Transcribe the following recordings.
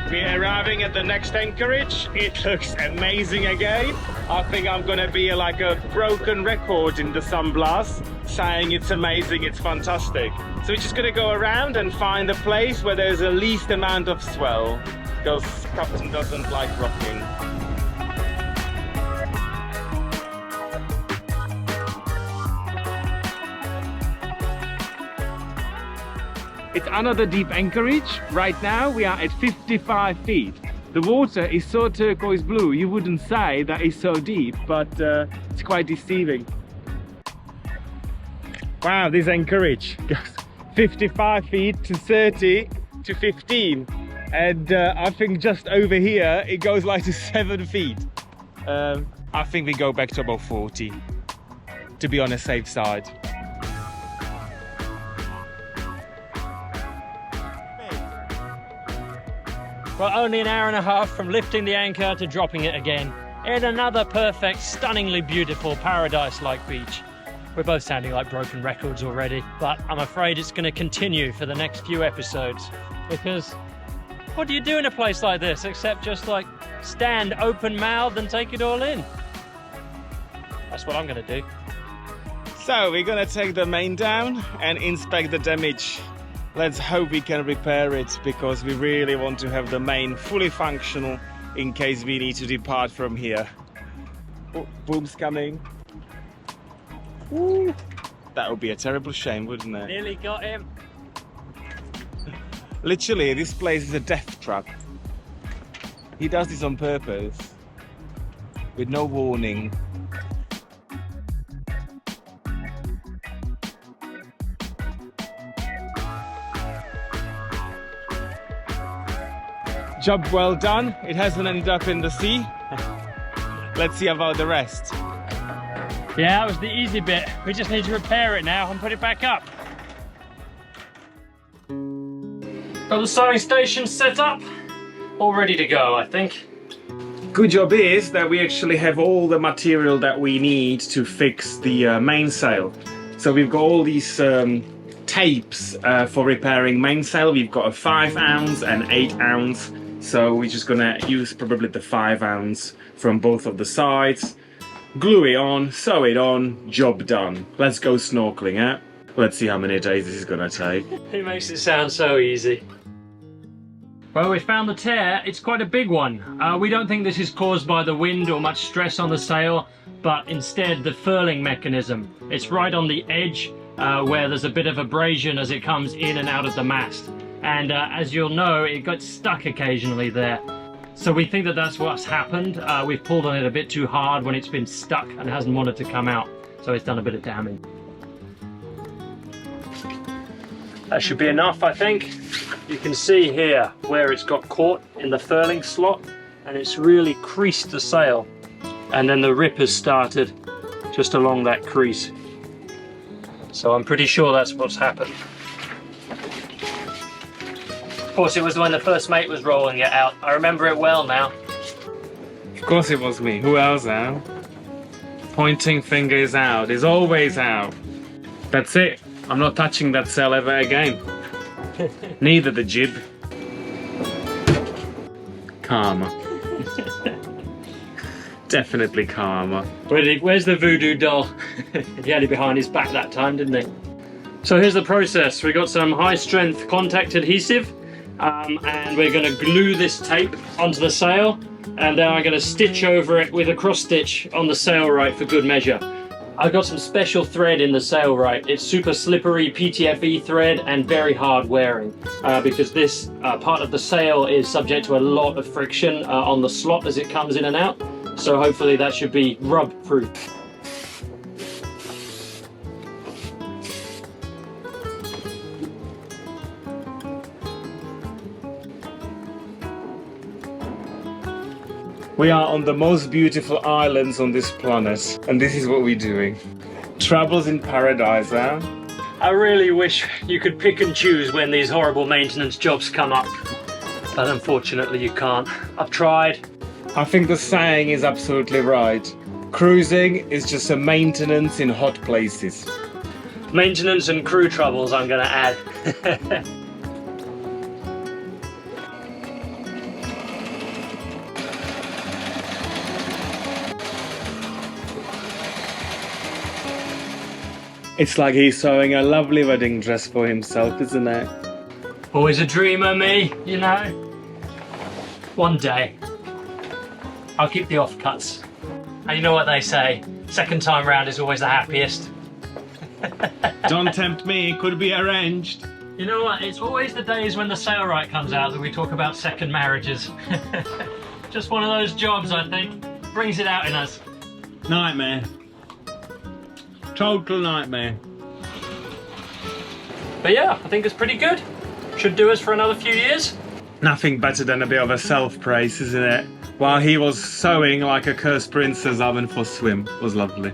We're arriving at the next anchorage. It looks amazing again. I think I'm gonna be like a broken record in the San Blas, saying it's amazing, it's fantastic. So we're just gonna go around and find a place where there's the least amount of swell, because captain doesn't like rocking. It's another deep anchorage. Right now we are at 55 feet. The water is so turquoise blue, you wouldn't say that it's so deep, but it's quite deceiving. Wow, this anchorage goes 55 feet to 30 to 15. And I think just over here it goes like to 7 feet. I think we go back to about 40 to be on a safe side. We're only an hour and a half from lifting the anchor to dropping it again in another perfect, stunningly beautiful paradise-like beach. We're both sounding like broken records already, but I'm afraid it's going to continue for the next few episodes, because what do you do in a place like this except just like stand open-mouthed and take it all in? That's what I'm going to do. So we're going to take the main down and inspect the damage. Let's hope we can repair it, because we really want to have the main fully functional in case we need to depart from here. Oh, boom's coming. Ooh, that would be a terrible shame, wouldn't it? Nearly got him. Literally, this place is a death trap. He does this on purpose, with no warning. Job well done. It hasn't ended up in the sea. Let's see about the rest. Yeah, that was the easy bit. We just need to repair it now and put it back up. Got the sewing station set up. All ready to go, I think. Good job is that we actually have all the material that we need to fix the mainsail. So we've got all these tapes for repairing mainsail. We've got a 5 ounce and 8 ounce. So we're just gonna use probably the 5 ounce from both of the sides. Glue it on, sew it on, job done. Let's go snorkeling, eh? Let's see how many days this is gonna take. He makes it sound so easy. Well, we found the tear. It's quite a big one. We don't think this is caused by the wind or much stress on the sail, but instead the furling mechanism. It's right on the edge where there's a bit of abrasion as it comes in and out of the mast. And as you'll know, it got stuck occasionally there. So we think that that's what's happened. We've pulled on it a bit too hard when it's been stuck and hasn't wanted to come out. So it's done a bit of damage. That should be enough, I think. You can see here where it's got caught in the furling slot, and it's really creased the sail. And then the rip has started just along that crease. So I'm pretty sure that's what's happened. Of course, it was when the first mate was rolling it out. I remember it well now. Of course it was me. Who else now? Pointing fingers out is always out. That's it. I'm not touching that sail ever again. Neither the jib. Karma. Definitely karma. Where's the voodoo doll? He had it behind his back that time, didn't he? So here's the process. We got some high strength contact adhesive. And we're going to glue this tape onto the sail, and then I'm going to stitch over it with a cross stitch on the sailright for good measure. I've got some special thread in the sailright. It's super slippery PTFE thread and very hard wearing because this part of the sail is subject to a lot of friction on the slot as it comes in and out. So hopefully that should be rub proof. We are on the most beautiful islands on this planet, and this is what we're doing. Troubles in paradise, huh? I really wish you could pick and choose when these horrible maintenance jobs come up, but unfortunately you can't. I've tried. I think the saying is absolutely right. Cruising is just a maintenance in hot places. Maintenance and crew troubles, I'm going to add. It's like he's sewing a lovely wedding dress for himself, isn't it? Always a dreamer, me, you know. One day, I'll keep the offcuts. And you know what they say, second time round is always the happiest. Don't tempt me, it could be arranged. You know what, it's always the days when the sailrite comes out that we talk about second marriages. Just one of those jobs, I think. Brings it out in us. Nightmare. Total nightmare. But yeah, I think it's pretty good. Should do us for another few years. Nothing better than a bit of a self-praise, isn't it? While he was sewing like a cursed princess, I went for a swim. It was lovely.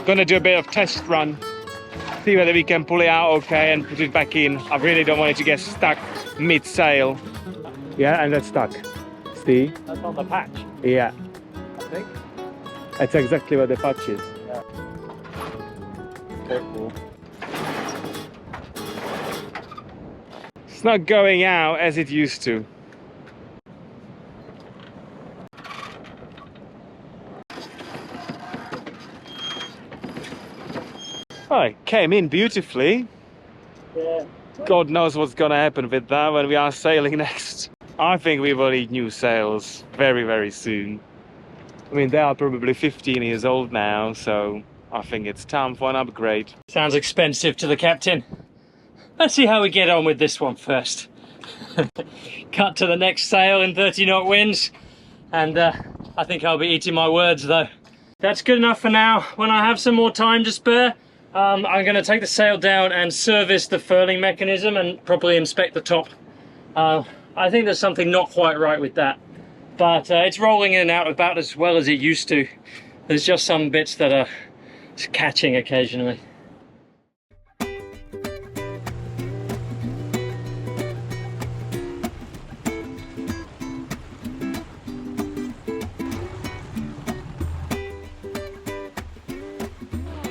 Gonna do a bit of test run. See whether we can pull it out okay and put it back in. I really don't want it to get stuck mid-sail. Yeah, and that's stuck. See? That's on the patch, Yeah. I think. That's exactly what the patch is. Yeah. Careful. It's not going out as it used to. Oh, it came in beautifully. Yeah. God knows what's gonna happen with that when we are sailing next. I think we will need new sails very, very soon. I mean, they are probably 15 years old now, so I think it's time for an upgrade. Sounds expensive to the captain. Let's see how we get on with this one first. Cut to the next sail in 30 knot winds, and I think I'll be eating my words though. That's good enough for now. When I have some more time to spare, I'm going to take the sail down and service the furling mechanism and properly inspect the top. I think there's something not quite right with that, but it's rolling in and out about as well as it used to. There's just some bits that are catching occasionally.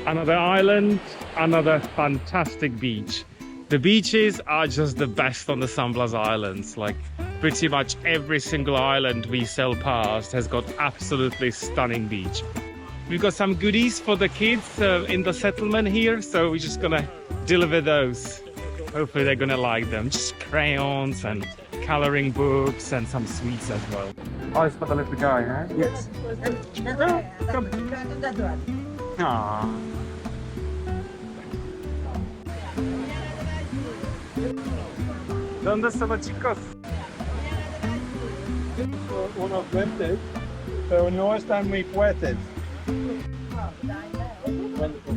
Another island, another fantastic beach. The beaches are just the best on the San Blas Islands. Like pretty much every single island we sail past has got absolutely stunning beach. We've got some goodies for the kids in the settlement here, so we're just gonna deliver those. Hopefully they're gonna like them. Just crayons and coloring books and some sweets as well. Oh, it's for the little guy, huh? Yes. Come. Aww. ¿Dónde están los chicos? Unos fuertes, pero no están muy fuertes.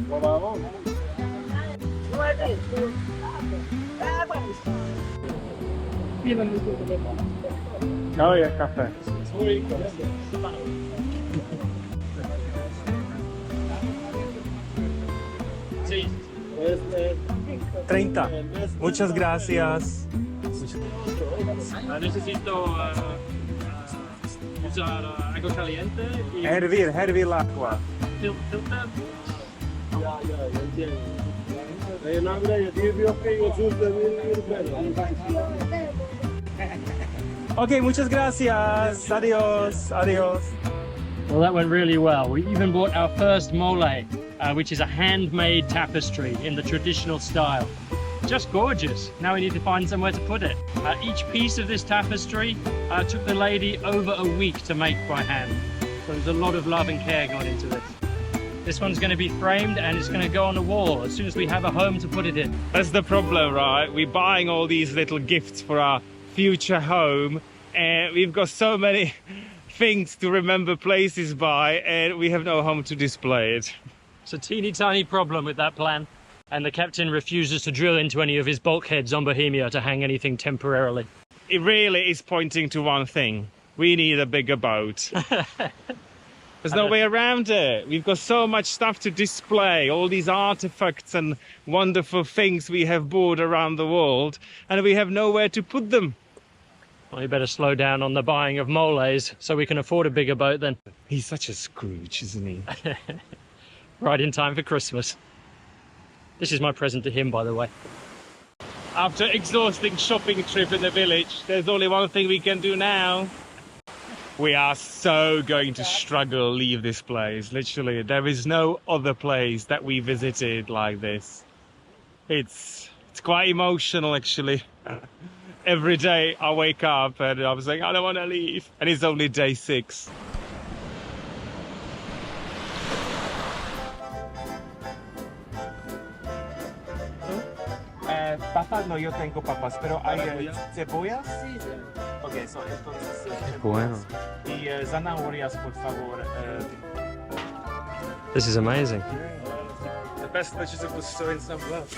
Por ahora. Oh yeah, café. Sí. 30. Muchas gracias. Necesito usar agua caliente y Hervir el agua. filter. Ya entiendo. En hambre yo digo que yo Okay, muchas gracias. Adiós. Adiós. Well, that went really well. We even bought our first mole, which is a handmade tapestry in the traditional style. Just gorgeous. Now we need to find somewhere to put it. Each piece of this tapestry took the lady over a week to make by hand. So there's a lot of love and care going into this. This one's going to be framed and it's going to go on the wall as soon as we have a home to put it in. That's the problem, right? We're buying all these little gifts for our future home, and we've got so many things to remember places by, and we have no home to display it. It's a teeny tiny problem with that plan. And the captain refuses to drill into any of his bulkheads on Bohemia to hang anything temporarily. It really is pointing to one thing. We need a bigger boat. There's no way around it. We've got so much stuff to display, all these artifacts and wonderful things we have bought around the world, and we have nowhere to put them. Well, you better slow down on the buying of moles so we can afford a bigger boat then. He's such a Scrooge, isn't he? Right in time for Christmas. This is my present to him, by the way. After exhausting shopping trip in the village, there's only one thing we can do now. We are so going to struggle to leave this place. Literally, there is no other place that we visited like this. It's quite emotional, actually. Every day I wake up and I'm saying, I don't want to leave. And it's only day 6. Papas, no, yo tengo papas, pero hay cebollas. Sí, sí. Ok, so entonces Bueno. y zanahorias, por favor. This is amazing. The best vegetables store in San Blas.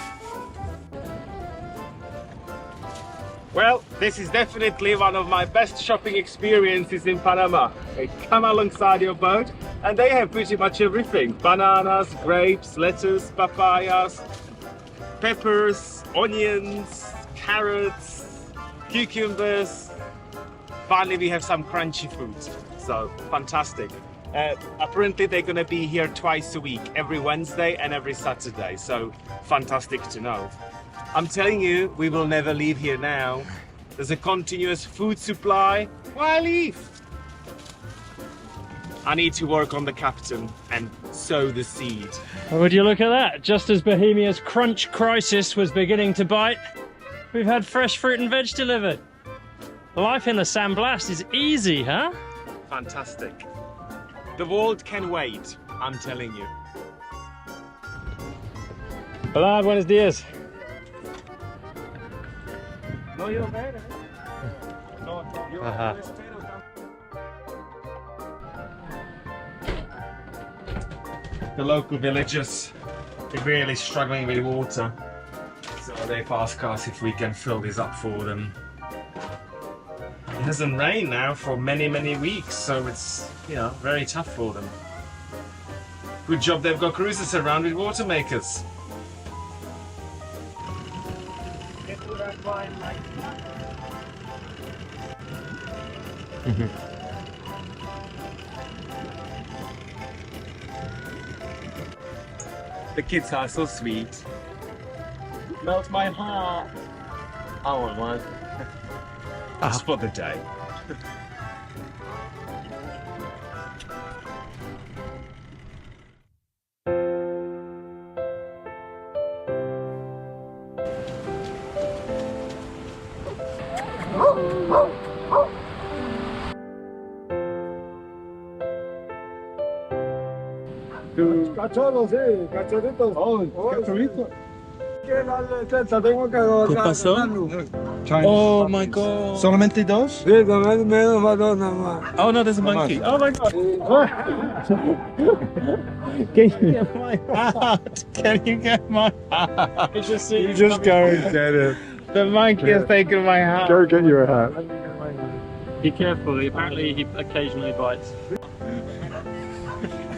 Well, this is definitely one of my best shopping experiences in Panama. They come alongside your boat and they have pretty much everything. Bananas, grapes, lettuce, papayas, peppers, onions, carrots, cucumbers. Finally, we have some crunchy food. So, fantastic. Apparently, they're going to be here twice a week, every Wednesday and every Saturday. So, fantastic to know. I'm telling you, we will never leave here now. There's a continuous food supply. Why leave? I need to work on the captain and sow the seed. Would you look at that? Just as Bohemia's crunch crisis was beginning to bite, we've had fresh fruit and veg delivered. Life in the San Blas is easy, huh? Fantastic. The world can wait, I'm telling you. Hola, buenos días. No, yo ver. No, yo Ajá. espero. The local villagers are really struggling with water, so they've asked us if we can fill this up for them. It hasn't rained now for many weeks, so it's, you know, very tough for them. Good job they've got cruisers around with water makers. The kids are so sweet. Melt my heart. I want one. Just for the day. Cachorros, sí, cachorritos. Cachorritos. ¿Qué pasó? Oh my god. ¿Solamente dos? Sí, también menos más dos nada más. Oh no, there's a monkey. Oh my god. Can you get my hat? Can you get my hat? You just go and get it. The monkey has taken my hat. Go get your hat. Be careful, apparently he occasionally bites.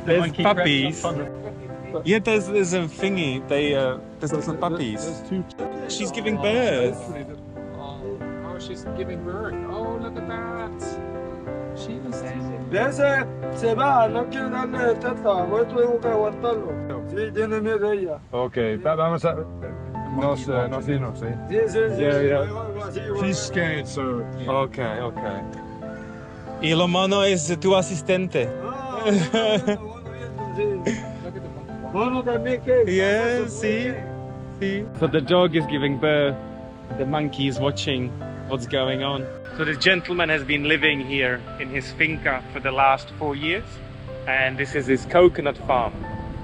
There's Monkey puppies. crept up on Yeah, there's a thingy. There's little puppies. She's giving birth. Oh, she's giving birth. Oh, look at that. She was De ese se va, no quiere darle teta, por eso tengo que aguantarlo. Sí, tiene miedo ella. Okay, vamos a. No sé, no sé, no sé. Sí, sí, sí. Yeah, yeah. Sí, She's scared, so. Okay. Y lo mono es tu asistente. Bueno, también que. Yeah, see? So the dog is giving birth. The monkey is watching what's going on. So the gentleman has been living here in his finca for the last 4 years, and this is his coconut farm.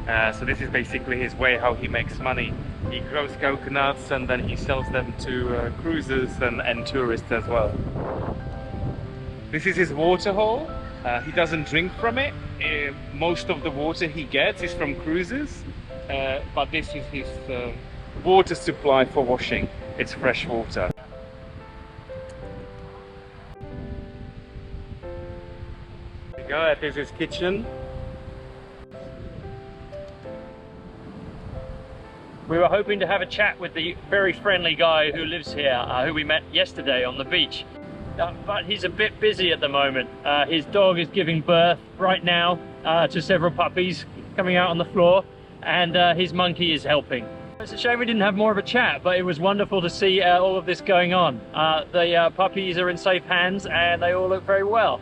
So this is basically his way how he makes money. He grows coconuts and then he sells them to cruisers and tourists as well. This is his water hole. He doesn't drink from it. Most of the water he gets is from cruisers, but this is his water supply for washing. It's fresh water. There you go, that is his kitchen. We were hoping to have a chat with the very friendly guy who lives here, who we met yesterday on the beach. But he's a bit busy at the moment. His dog is giving birth right now to several puppies coming out on the floor, and his monkey is helping. It's a shame we didn't have more of a chat, but it was wonderful to see all of this going on. The puppies are in safe hands and they all look very well.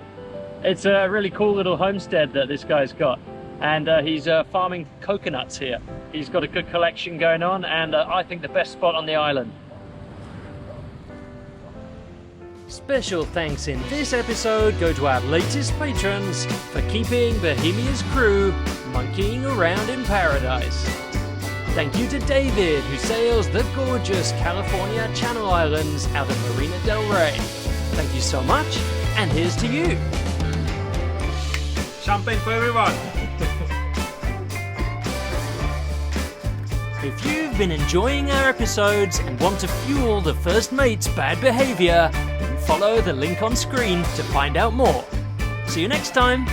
It's a really cool little homestead that this guy's got, and he's farming coconuts here. He's got a good collection going on, and I think the best spot on the island. Special thanks in this episode go to our latest patrons for keeping Bohemia's crew monkeying around in paradise. Thank you to David, who sails the gorgeous California Channel Islands out of Marina del Rey. Thank you so much, and here's to you. Champagne for everyone. If you've been enjoying our episodes and want to fuel the first mate's bad behaviour, then follow the link on screen to find out more. See you next time.